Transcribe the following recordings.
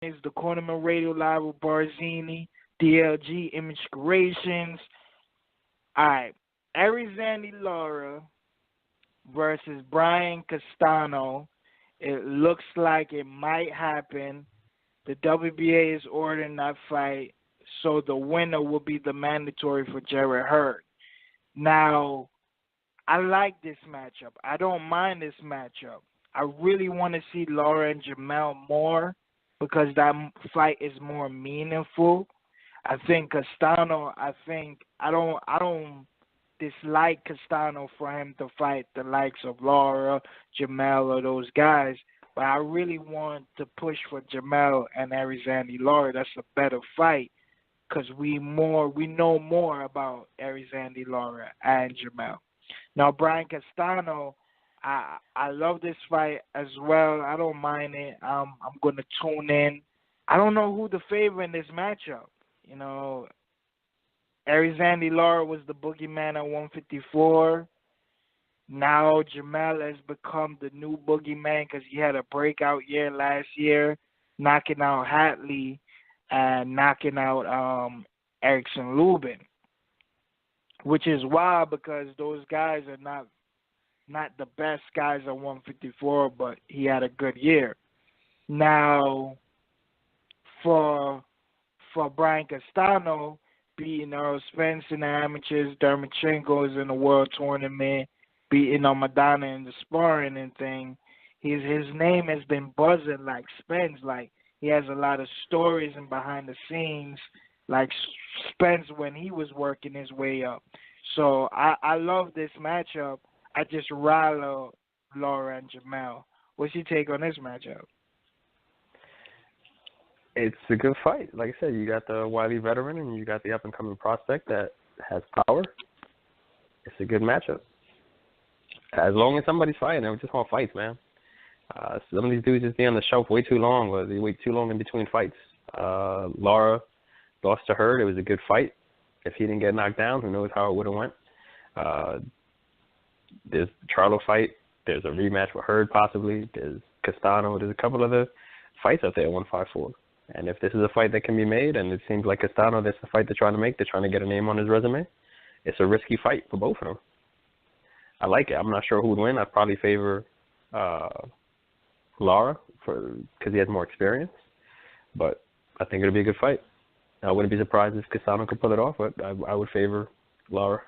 It's the Cornermen Radio Live with BARZINI, DLG, Image Creations. All right. Erislandy Lara versus Brian Castano. It looks like it might happen. The WBA is ordering that fight, so the winner will be the mandatory for Jarrett Hurd. Now, I like this matchup. I don't mind this matchup. I really want to see Lara and Jermell more because that fight is more meaningful. I think Castano, I don't dislike Castano for him to fight the likes of Lara, Jermell, or those guys, but I really want to push for Jermell and Erislandy Lara. That's a better fight because we know more about Erislandy Lara and Jermell. Now, Brian Castano, I love this fight as well. I don't mind it. I'm going to tune in. I don't know who the favorite in this matchup. You know, Erislandy Lara was the boogeyman at 154. Now Jermell has become the new boogeyman because he had a breakout year last year, knocking out Hatley and knocking out Erickson Lubin, which is wild because those guys are not the best guys at 154, but he had a good year. Now, for Brian Castano, beating Earl Spence in the amateurs, Dermachenko's in the world tournament, beating Madonna in the sparring and thing, his name has been buzzing like Spence. Like, he has a lot of stories and behind the scenes, like Spence when he was working his way up. So I love this matchup. I just rally Lara and Jermell. What's your take on this matchup? It's a good fight. Like I said, you got the wily veteran and you got the up-and-coming prospect that has power. It's a good matchup. As long as somebody's fighting, I just want fights, man. Some of these dudes just be on the shelf way too long, or they wait too long in between fights. Lara lost to Hurd. It was a good fight. If he didn't get knocked down, who knows how it would have went. There's the Charlo fight. There's a rematch with Hurd possibly. There's Castano. There's a couple other fights out there at 154. And if this is a fight that can be made, and it seems like Castano, that's the fight they're trying to make, they're trying to get a name on his resume, it's a risky fight for both of them. I like it. I'm not sure who would win. I'd probably favor Lara because he has more experience. But I think it'll be a good fight. I wouldn't be surprised if Castano could pull it off, but I would favor Lara.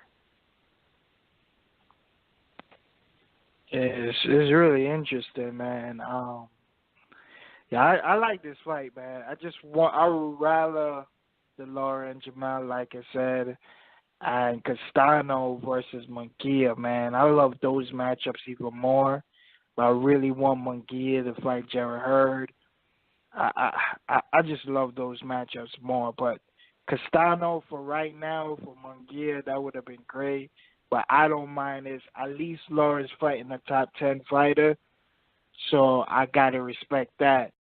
It's really interesting, man. Yeah, I like this fight, man. I would rather the Lara and Jermell, like I said, and Castano versus Munguia, man. I love those matchups even more, but I really want Munguia to fight Jarrett Hurd. I just love those matchups more, but Castano for right now, for Munguia, that would have been great. But I don't mind this. At least Lara's fighting a top 10 fighter, so I got to respect that.